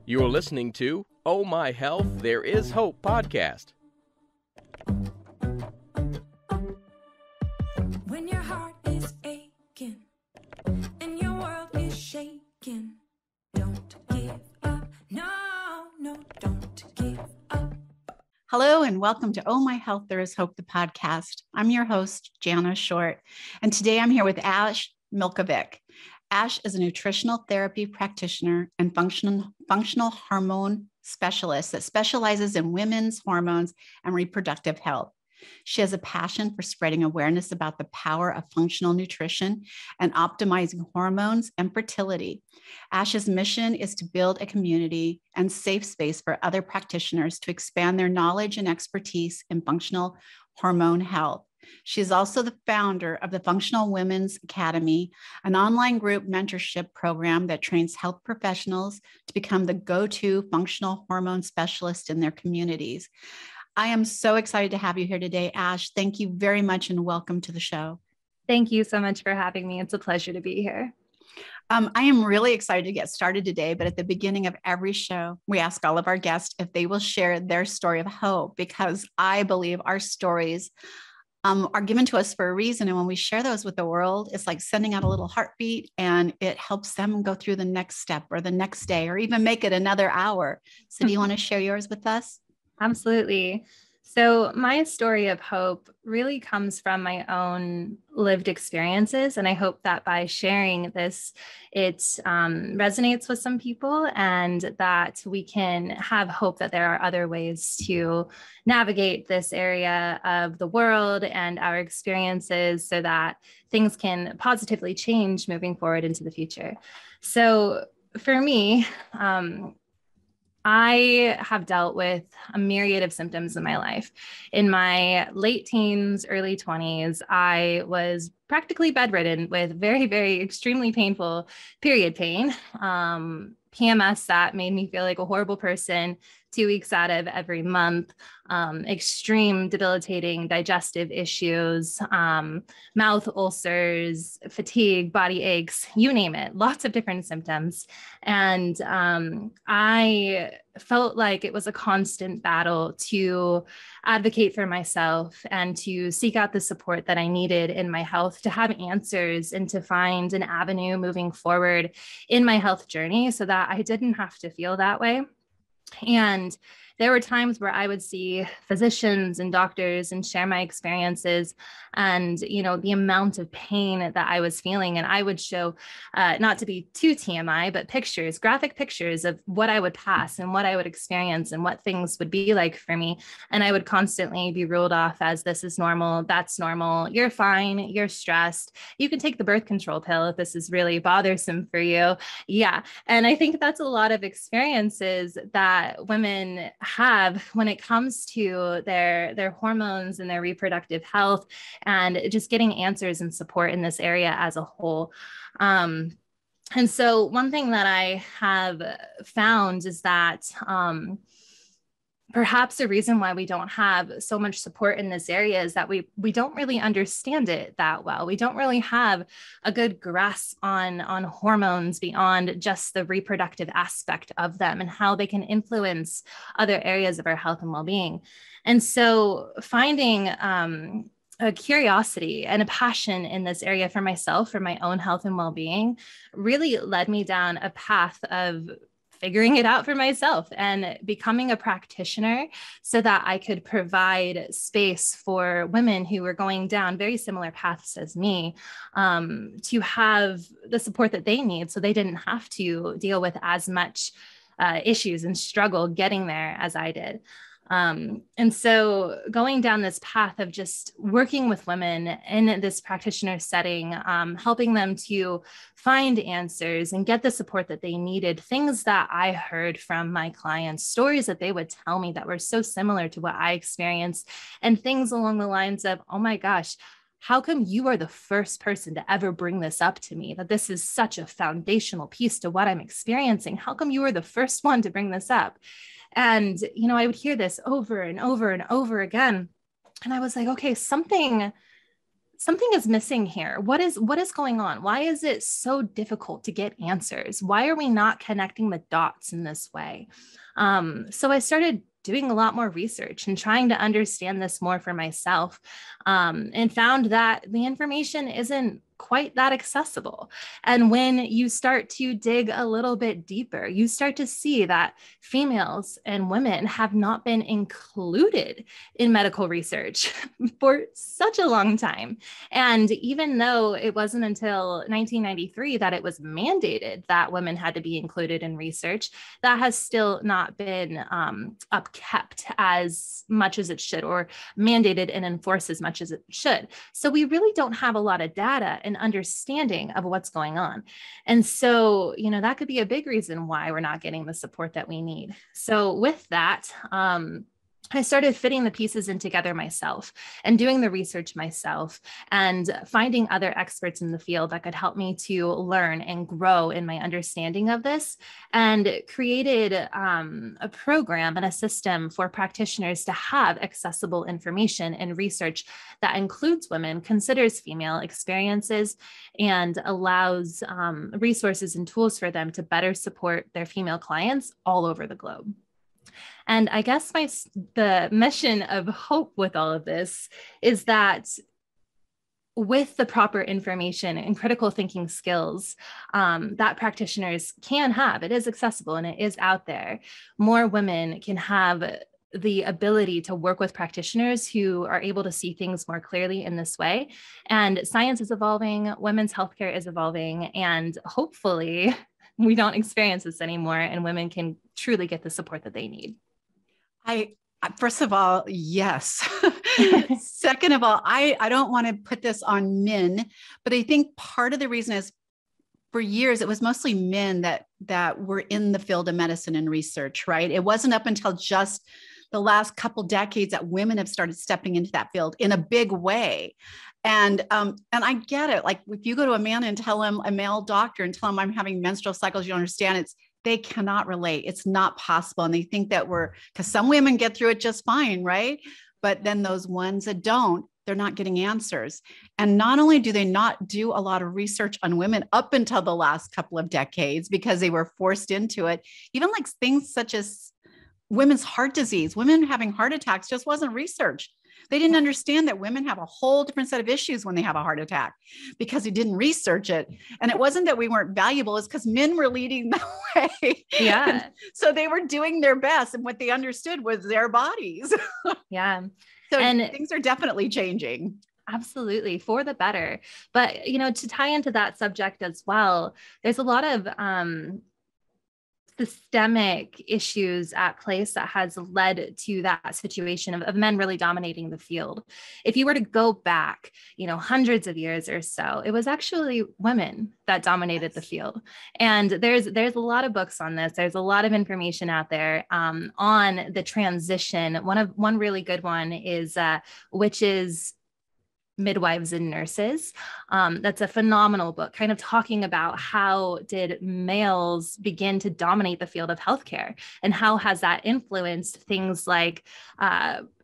You're listening to Oh My Health, There Is Hope podcast. When your heart is aching and your world is shaking, don't give up. No, don't give up. Hello and welcome to Oh My Health, There Is Hope, the podcast. I'm your host, Jana Short, and today I'm here with Ashe Milkovic. Ashe is a nutritional therapy practitioner and functional hormone specialist that specializes in women's hormones and reproductive health. She has a passion for spreading awareness about the power of functional nutrition and optimizing hormones and fertility. Ashe's mission is to build a community and safe space for other practitioners to expand their knowledge and expertise in functional hormone health. She is also the founder of the Functional Women's Academy, an online group mentorship program that trains health professionals to become the go-to functional hormone specialist in their communities. I am so excited to have you here today, Ashe. Thank you very much and welcome to the show. Thank you so much for having me. It's a pleasure to be here. I am really excited to get started today, but at the beginning of every show, we ask all of our guests if they will share their story of hope, because I believe our stories are given to us for a reason. And when we share those with the world, it's like sending out a little heartbeat and it helps them go through the next step or the next day or even make it another hour. So do you want to share yours with us? Absolutely. So my story of hope really comes from my own lived experiences. And I hope that by sharing this, it resonates with some people and that we can have hope that there are other ways to navigate this area of the world and our experiences so that things can positively change moving forward into the future. So for me, I have dealt with a myriad of symptoms in my life. In my late teens, early 20s, I was practically bedridden with very, very extremely painful period pain, PMS that made me feel like a horrible person 2 weeks out of every month, extreme debilitating digestive issues, mouth ulcers, fatigue, body aches, you name it, lots of different symptoms. And I felt like it was a constant battle to advocate for myself and to seek out the support that I needed in my health, to have answers and to find an avenue moving forward in my health journey so that I didn't have to feel that way. And there were times where I would see physicians and doctors and share my experiences and, the amount of pain that I was feeling. And I would show, not to be too TMI, but pictures, graphic pictures of what I would pass and what I would experience and what things would be like for me. And I would constantly be ruled off as this is normal, that's normal, you're fine, you're stressed, you can take the birth control pill if this is really bothersome for you. Yeah. And I think that's a lot of experiences that women have when it comes to their hormones and their reproductive health and just getting answers and support in this area as a whole. And so one thing that I have found is that perhaps the reason why we don't have so much support in this area is that we don't really understand it that well. We don't really have a good grasp on hormones beyond just the reproductive aspect of them and how they can influence other areas of our health and well-being. And so finding a curiosity and a passion in this area for myself, for my own health and well-being, really led me down a path of figuring it out for myself and becoming a practitioner so that I could provide space for women who were going down very similar paths as me, to have the support that they need so they didn't have to deal with as much issues and struggle getting there as I did. And so going down this path of just working with women in this practitioner setting, helping them to find answers and get the support that they needed, things that I heard from my clients, stories that they would tell me that were so similar to what I experienced, and things along the lines of, oh my gosh, how come you are the first person to ever bring this up to me, that this is such a foundational piece to what I'm experiencing? How come you were the first one to bring this up? And, I would hear this over and over and over again. And I was like, okay, something something is missing here. What is going on? Why is it so difficult to get answers? Why are we not connecting the dots in this way? So I started doing a lot more research and trying to understand this more for myself, and found that the information isn't quite that accessible. And when you start to dig a little bit deeper, you start to see that females and women have not been included in medical research for such a long time. And even though it wasn't until 1993 that it was mandated that women had to be included in research, that has still not been upkept as much as it should, or mandated and enforced as much as it should. So we really don't have a lot of data and understanding of what's going on. And so, that could be a big reason why we're not getting the support that we need. So with that, I started fitting the pieces in together myself and doing the research myself and finding other experts in the field that could help me to learn and grow in my understanding of this, and created a program and a system for practitioners to have accessible information and research that includes women, considers female experiences, and allows resources and tools for them to better support their female clients all over the globe. And I guess the mission of hope with all of this is that with the proper information and critical thinking skills that practitioners can have, it is accessible and it is out there, more women can have the ability to work with practitioners who are able to see things more clearly in this way. And science is evolving, women's healthcare is evolving, and hopefully we don't experience this anymore and women can truly get the support that they need. First of all, yes. Second of all, I don't want to put this on men, but I think part of the reason is for years, it was mostly men that were in the field of medicine and research, right? It wasn't up until just the last couple decades that women have started stepping into that field in a big way. And I get it. Like if you go to a man and tell him, a male doctor, and tell him I'm having menstrual cycles, you understand they cannot relate. It's not possible. And they think that because some women get through it just fine, right? But then those ones that don't, they're not getting answers. And not only do they not do a lot of research on women up until the last couple of decades because they were forced into it, even like things such as women's heart disease, women having heart attacks just wasn't researched. They didn't understand that women have a whole different set of issues when they have a heart attack because they didn't research it. And it wasn't that we weren't valuable, it's because men were leading the way. Yeah. And so they were doing their best. And what they understood was their bodies. Yeah. So and things are definitely changing. Absolutely, for the better. But, to tie into that subject as well, there's a lot of systemic issues at place that has led to that situation of men really dominating the field. If you were to go back, hundreds of years or so, it was actually women that dominated the field. And there's a lot of books on this. There's a lot of information out there on the transition. One really good one is Witches, Midwives and Nurses. That's a phenomenal book, kind of talking about how did males begin to dominate the field of healthcare and how has that influenced things like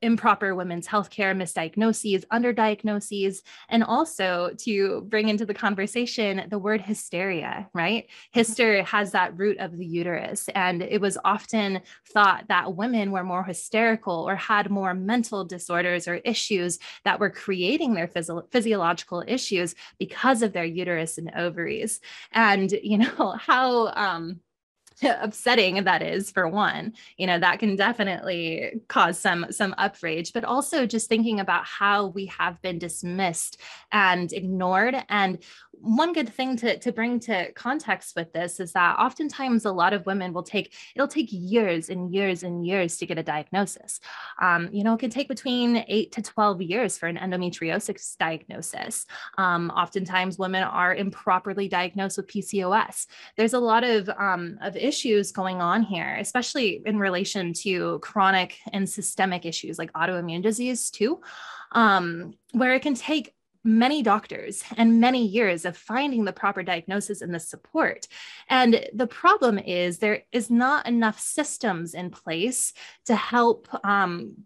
improper women's healthcare, misdiagnoses, underdiagnoses, and also to bring into the conversation the word hysteria, right? Hyster has that root of the uterus, and it was often thought that women were more hysterical or had more mental disorders or issues that were creating their physiological issues because of their uterus and ovaries. And how upsetting that is, for one, that can definitely cause some outrage, but also just thinking about how we have been dismissed and ignored. And one good thing to bring to context with this is that oftentimes a lot of women it'll take years and years and years to get a diagnosis. It can take between 8 to 12 years for an endometriosis diagnosis. Oftentimes women are improperly diagnosed with PCOS. There's a lot of issues going on here, especially in relation to chronic and systemic issues like autoimmune disease too, where it can take many doctors and many years of finding the proper diagnosis and the support. And the problem is there is not enough systems in place to help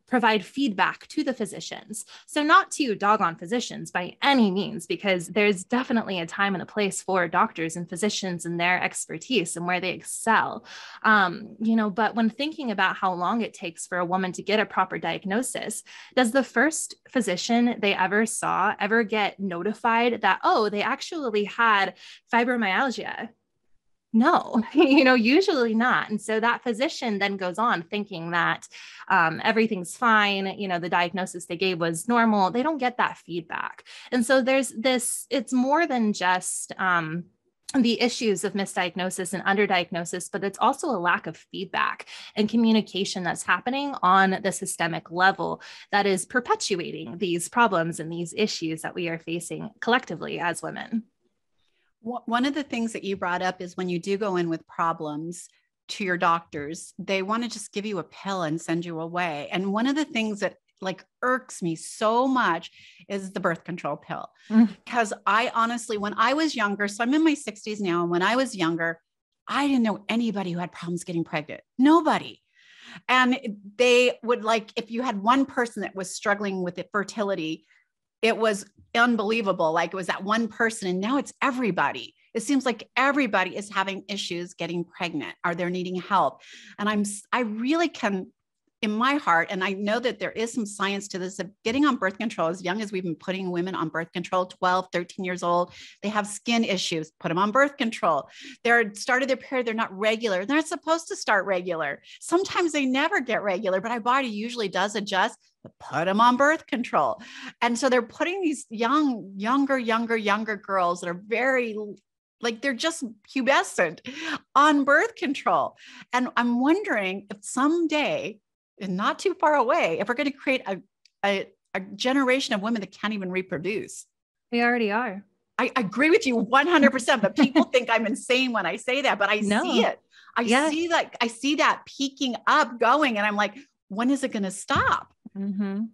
provide feedback to the physicians. So not to dog on physicians by any means, because there's definitely a time and a place for doctors and physicians and their expertise and where they excel. But when thinking about how long it takes for a woman to get a proper diagnosis, does the first physician they ever saw ever get notified that, oh, they actually had fibromyalgia? No, usually not. And so that physician then goes on thinking that everything's fine. The diagnosis they gave was normal. They don't get that feedback. And so there's this, it's more than just the issues of misdiagnosis and underdiagnosis, but it's also a lack of feedback and communication that's happening on the systemic level that is perpetuating these problems and these issues that we are facing collectively as women. One of the things that you brought up is when you do go in with problems to your doctors, they want to just give you a pill and send you away. And one of the things that irks me so much is the birth control pill. Because I honestly, when I was younger, so I'm in my 60s now, and when I was younger, I didn't know anybody who had problems getting pregnant. Nobody. And they would if you had one person that was struggling with fertility, it was unbelievable. It was that one person, and now it's everybody. It seems like everybody is having issues getting pregnant, or they're needing help. And I really can, in my heart, and I know that there is some science to this, of getting on birth control as young as we've been putting women on birth control, 12, 13 years old, they have skin issues, put them on birth control. They're started their period, they're not regular. They're not supposed to start regular. Sometimes they never get regular, but our body usually does adjust, but put them on birth control. And so they're putting these younger girls that are very they're just pubescent on birth control. And I'm wondering if someday, and not too far away, if we're going to create a generation of women that can't even reproduce. We already are. I agree with you 100%, but people think I'm insane when I say that, but I see it. I see that peaking up going, and I'm like, when is it going to stop? Mm-hmm.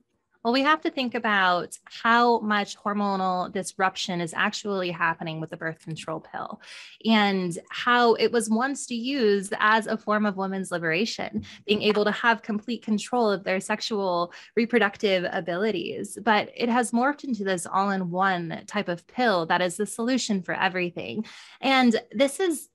Well, we have to think about how much hormonal disruption is actually happening with the birth control pill, and how it was once used as a form of women's liberation, being able to have complete control of their sexual reproductive abilities. But it has morphed into this all-in-one type of pill that is the solution for everything. And this is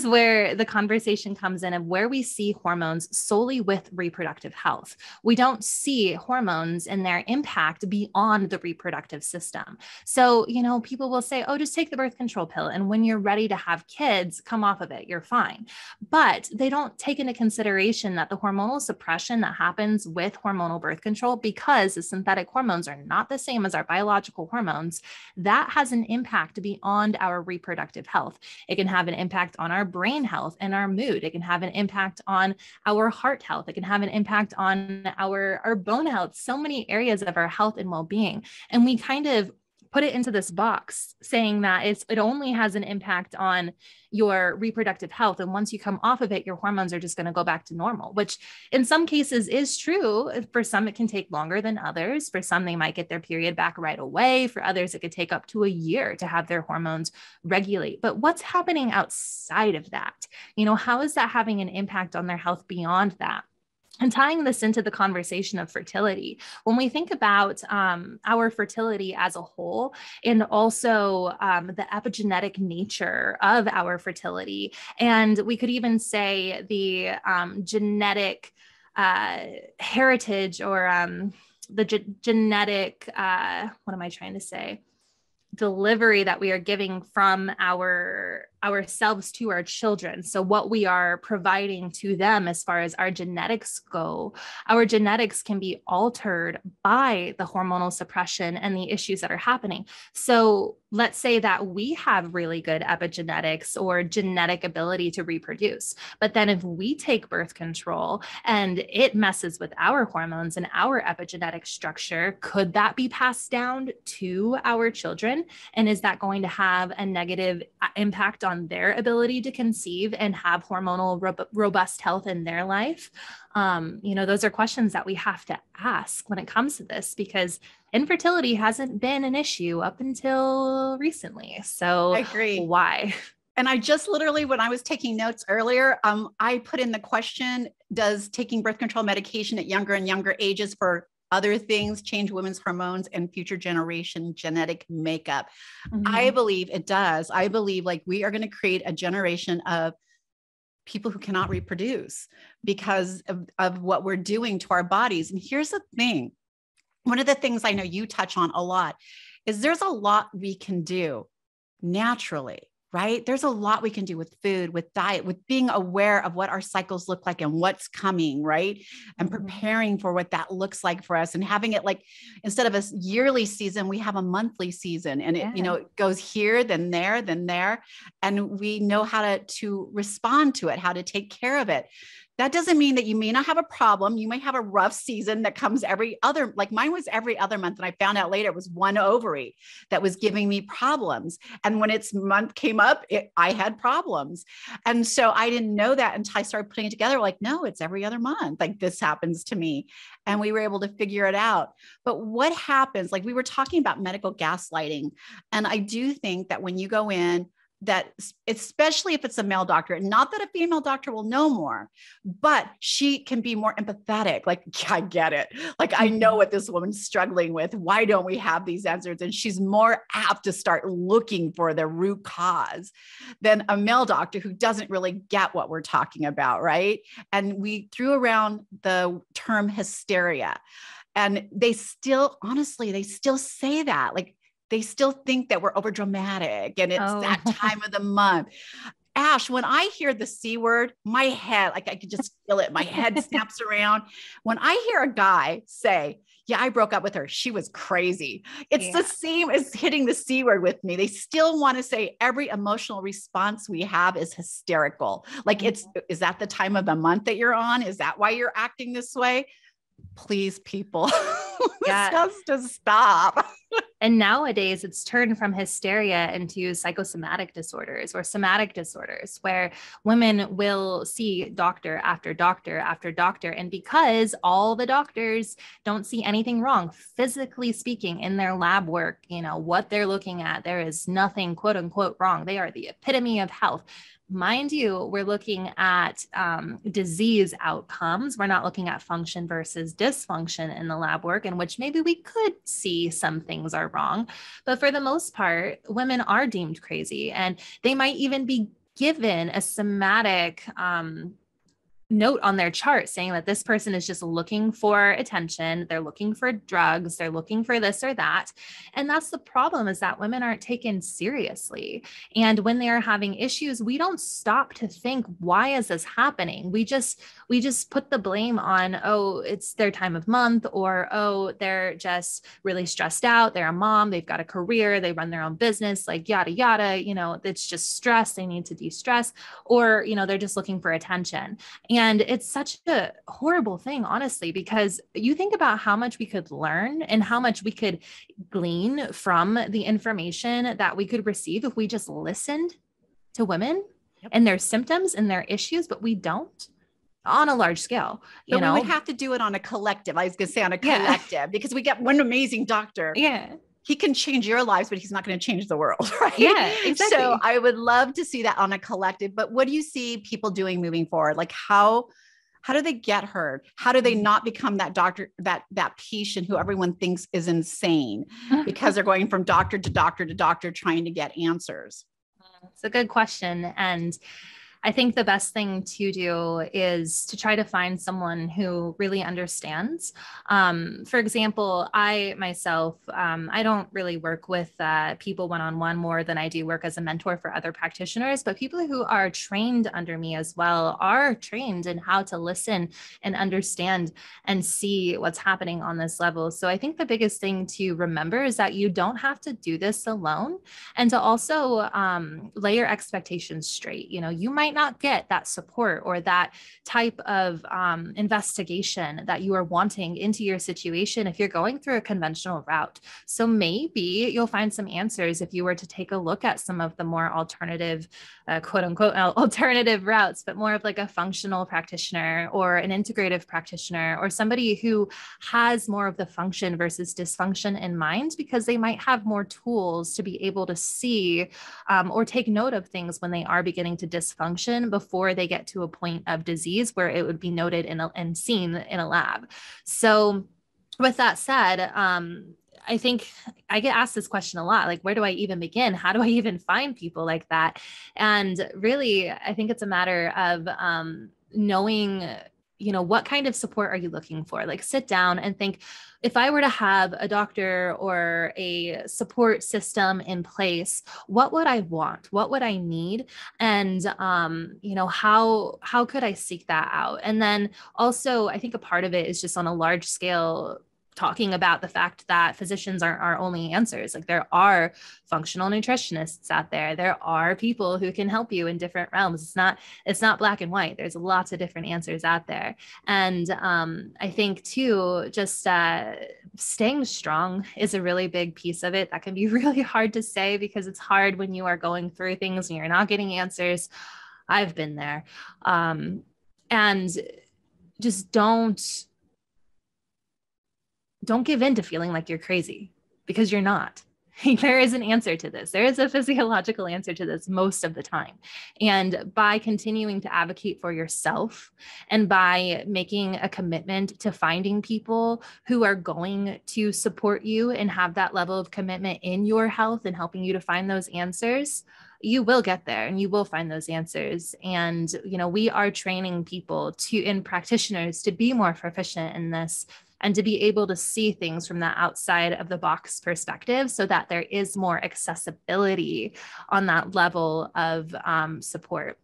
where the conversation comes in, of where we see hormones solely with reproductive health. We don't see hormones and their impact beyond the reproductive system. So, people will say, oh, just take the birth control pill, and when you're ready to have kids, come off of it, you're fine. But they don't take into consideration that the hormonal suppression that happens with hormonal birth control, because the synthetic hormones are not the same as our biological hormones, that has an impact beyond our reproductive health. It can have an impact on our brain health and our mood. It can have an impact on our heart health. It can have an impact on our bone health, so many areas of our health and well-being. And we kind of put it into this box saying that it only has an impact on your reproductive health. And once you come off of it, your hormones are just going to go back to normal, which in some cases is true. For some, it can take longer than others. For some, they might get their period back right away. For others, it could take up to a year to have their hormones regulate. But what's happening outside of that? How is that having an impact on their health beyond that? And tying this into the conversation of fertility, when we think about our fertility as a whole, and also the epigenetic nature of our fertility, and we could even say the genetic heritage, or the genetic, what am I trying to say? Delivery that we are giving from ourselves to our children. So what we are providing to them as far as our genetics go, our genetics can be altered by the hormonal suppression and the issues that are happening. So let's say that we have really good epigenetics or genetic ability to reproduce, but then if we take birth control and it messes with our hormones and our epigenetic structure, could that be passed down to our children? And is that going to have a negative impact on their ability to conceive and have hormonal robust health in their life? Those are questions that we have to ask when it comes to this, because infertility hasn't been an issue up until recently. So I agree. why? And I just literally, when I was taking notes earlier, I put in the question, does taking birth control medication at younger and younger ages for other things change women's hormones and future generation genetic makeup? I believe it does. I believe like we are going to create a generation of people who cannot reproduce because of what we're doing to our bodies. And here's the thing. One of the things I know you touch on a lot is there's a lot we can do naturally, right? There's a lot we can do with food, with diet, with being aware of what our cycles look like and what's coming, right? And preparing for what that looks like for us and having it like, instead of a yearly season, we have a monthly season and it, it goes here, then there. And we know how to respond to it, how to take care of it. That doesn't mean that you may not have a problem. You might have a rough season that comes every other, like mine was every other month. And I found out later it was one ovary that was giving me problems. And when its month came up, I had problems. And so I didn't know that until I started putting it together. Like, no, it's every other month. Like this happens to me. And we were able to figure it out. But what happens, like we were talking about medical gaslighting. And I do think that when you go in, that especially if it's a male doctor, not that a female doctor will know more, but she can be more empathetic. Like, I get it. Like, I know what this woman's struggling with. Why don't we have these answers? And she's more apt to start looking for the root cause than a male doctor who doesn't really get what we're talking about. Right. And we threw around the term hysteria, and they still, honestly, they still say that, like, they still think that we're over dramatic and it's that time of the month. Ashe, when I hear the C word, my head, like I could just feel it. My head snaps around. When I hear a guy say, yeah, I broke up with her, she was crazy. It's the same as hitting the C word with me. They still want to say every emotional response we have is hysterical. Like is that the time of the month that you're on? Is that why you're acting this way? Please, people, this has to stop. And nowadays it's turned from hysteria into psychosomatic disorders or somatic disorders, where women will see doctor after doctor after doctor. And because all the doctors don't see anything wrong, physically speaking, in their lab work, what they're looking at, there is nothing quote unquote wrong. They are the epitome of health. Mind you, we're looking at disease outcomes. We're not looking at function versus dysfunction in the lab work, in which maybe we could see some things are wrong. But for the most part, women are deemed crazy, and they might even be given a somatic note on their chart saying that this person is just looking for attention. They're looking for drugs. They're looking for this or that. And that's the problem, is that women aren't taken seriously. And when they are having issues, we don't stop to think, why is this happening? We just put the blame on, oh, it's their time of month, or, oh, they're just really stressed out. They're a mom. They've got a career. They run their own business, like yada, yada, it's just stress. They need to de-stress, or, they're just looking for attention. And it's such a horrible thing, honestly, because you think about how much we could learn and how much we could glean from the information that we could receive if we just listened to women and their symptoms and their issues, but we don't on a large scale. We would have to do it on a collective. I was going to say on a collective, because we get one amazing doctor. Yeah. He can change your lives, but he's not going to change the world, right? Yeah, exactly. So I would love to see that on a collective, but what do you see people doing moving forward? Like how do they get heard? How do they not become that doctor, that patient who everyone thinks is insane because they're going from doctor to doctor to doctor trying to get answers? It's a good question. And I think the best thing to do is to try to find someone who really understands. For example, I myself, I don't really work with people one-on-one more than I do work as a mentor for other practitioners, but people who are trained under me as well are trained in how to listen and understand and see what's happening on this level. So I think the biggest thing to remember is that you don't have to do this alone, and to also lay your expectations straight. You might not get that support or that type of investigation that you are wanting into your situation if you're going through a conventional route. So maybe you'll find some answers if you were to take a look at some of the more alternative, quote unquote, alternative routes, but more of like a functional practitioner or an integrative practitioner or somebody who has more of the function versus dysfunction in mind, because they might have more tools to be able to see or take note of things when they are beginning to dysfunction before they get to a point of disease where it would be noted and seen in a lab. So with that said, I think I get asked this question a lot, like, where do I even begin? How do I even find people like that? And really, I think it's a matter of knowing, what kind of support are you looking for? Like, sit down and think, if I were to have a doctor or a support system in place, what would I want? What would I need? And, how could I seek that out? And then also, I think a part of it is just on a large scale, talking about the fact that physicians aren't our only answers. Like, there are functional nutritionists out there. There are people who can help you in different realms. It's not black and white. There's lots of different answers out there. And I think too, just staying strong is a really big piece of it. That can be really hard to say because it's hard when you are going through things and you're not getting answers. I've been there. And just don't give in to feeling like you're crazy, because you're not. There is an answer to this. There is a physiological answer to this most of the time. And by continuing to advocate for yourself and by making a commitment to finding people who are going to support you and have that level of commitment in your health and helping you to find those answers, you will get there and you will find those answers. And, we are training people in practitioners to be more proficient in this and to be able to see things from the outside of the box perspective so that there is more accessibility on that level of support.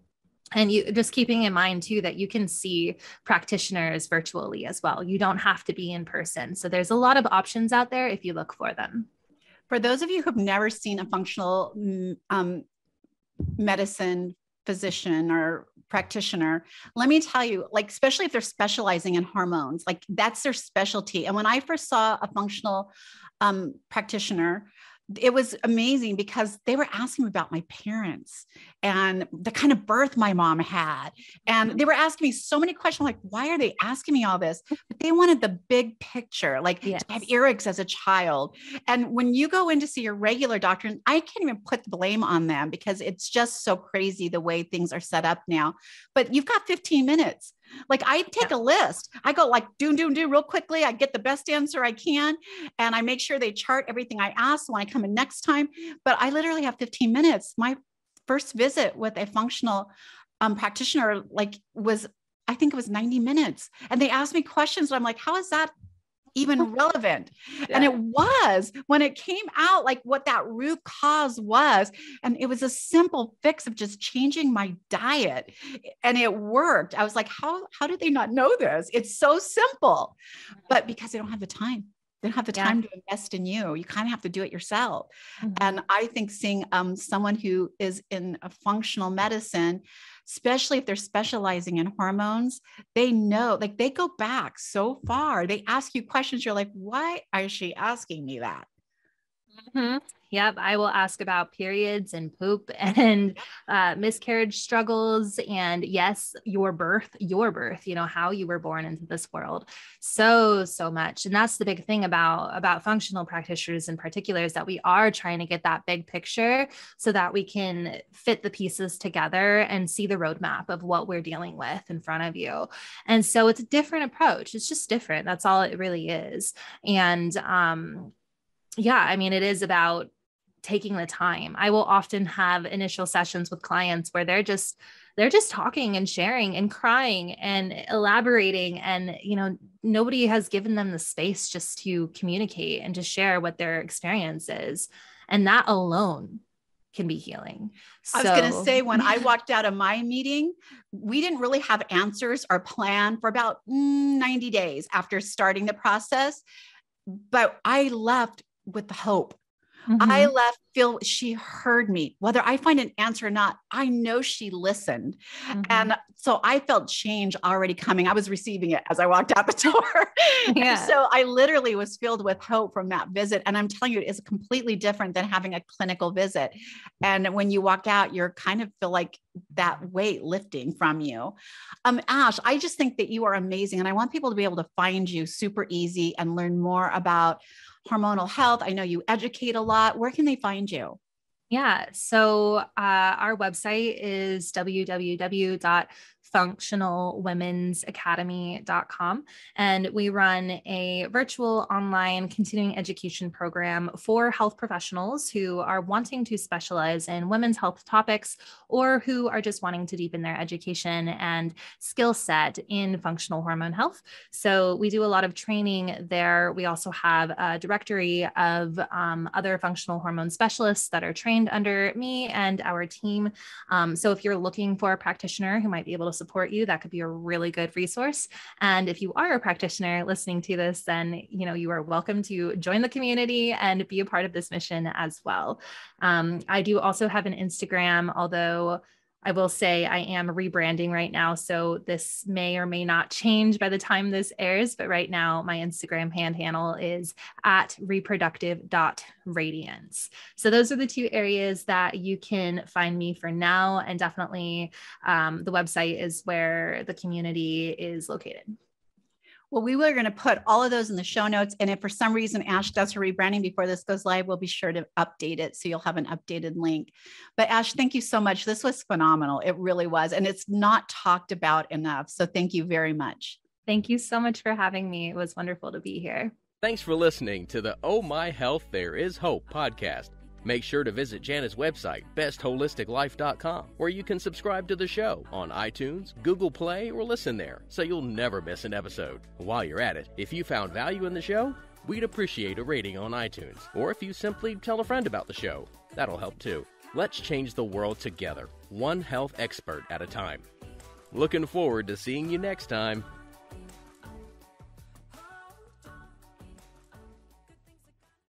And you just keeping in mind too, that you can see practitioners virtually as well. You don't have to be in person. So there's a lot of options out there if you look for them. For those of you who've never seen a functional medicine physician or practitioner, let me tell you, like, especially if they're specializing in hormones, like that's their specialty. And when I first saw a functional practitioner, it was amazing because they were asking me about my parents and the kind of birth my mom had. And they were asking me so many questions. Like, why are they asking me all this? But they wanted the big picture. Like, yes. I have earaches as a child. And when you go in to see your regular doctor, and I can't even put the blame on them because it's just so crazy the way things are set up now, but you've got 15 minutes. Like, I take a list. I go like, do real quickly. I get the best answer I can. And I make sure they chart everything I ask when I come in next time. But I literally have 15 minutes. My first visit with a functional practitioner, I think it was 90 minutes. And they asked me questions. And I'm like, how is that even relevant? Yeah. And it was when it came out, like what that root cause was. And it was a simple fix of just changing my diet. And it worked. I was like, how did they not know this? It's so simple, but because they don't have the time. They don't have the time to invest in you. You kind of have to do it yourself. Mm-hmm. And I think seeing someone who is in a functional medicine, especially if they're specializing in hormones, they know, like they go back so far. They ask you questions. You're like, why is she asking me that? Mm-hmm. Yep. I will ask about periods and poop and miscarriage struggles. And yes, your birth, how you were born into this world. So much. And that's the big thing about functional practitioners in particular, is that we are trying to get that big picture so that we can fit the pieces together and see the roadmap of what we're dealing with in front of you. And so it's a different approach. It's just different. That's all it really is. And it is about taking the time. I will often have initial sessions with clients where they're just talking and sharing and crying and elaborating. And, nobody has given them the space just to communicate and to share what their experience is. And that alone can be healing. I was going to say, when I walked out of my meeting, we didn't really have answers or plan for about 90 days after starting the process, but I left with the hope. Mm-hmm. I left feel she heard me, whether I find an answer or not. I know she listened. And so I felt change already coming. I was receiving it as I walked out the door. Yeah. So I literally was filled with hope from that visit. And I'm telling you, it's completely different than having a clinical visit. And when you walk out, you're kind of feel like that weight lifting from you. Ashe, I just think that you are amazing. And I want people to be able to find you super easy and learn more about hormonal health. I know you educate a lot. Where can they find you? Yeah. So our website is www.functionalwomensacademy.com. And we run a virtual online continuing education program for health professionals who are wanting to specialize in women's health topics or who are just wanting to deepen their education and skill set in functional hormone health. So we do a lot of training there. We also have a directory of other functional hormone specialists that are trained under me and our team. So if you're looking for a practitioner who might be able to support you, that could be a really good resource. And if you are a practitioner listening to this, then you are welcome to join the community and be a part of this mission as well. I do also have an Instagram, although I will say I am rebranding right now. So this may or may not change by the time this airs, but right now my Instagram handle is at reproductive.radiance. So those are the two areas that you can find me for now. And definitely the website is where the community is located. Well, we were going to put all of those in the show notes. And if for some reason Ashe does her rebranding before this goes live, we'll be sure to update it. So you'll have an updated link. But Ashe, thank you so much. This was phenomenal. It really was. And it's not talked about enough. So thank you very much. Thank you so much for having me. It was wonderful to be here. Thanks for listening to the Oh My Health, There Is Hope podcast. Make sure to visit Jana's website, bestholisticlife.com, where you can subscribe to the show on iTunes, Google Play, or listen there, so you'll never miss an episode. While you're at it, if you found value in the show, we'd appreciate a rating on iTunes, or if you simply tell a friend about the show, that'll help too. Let's change the world together, one health expert at a time. Looking forward to seeing you next time.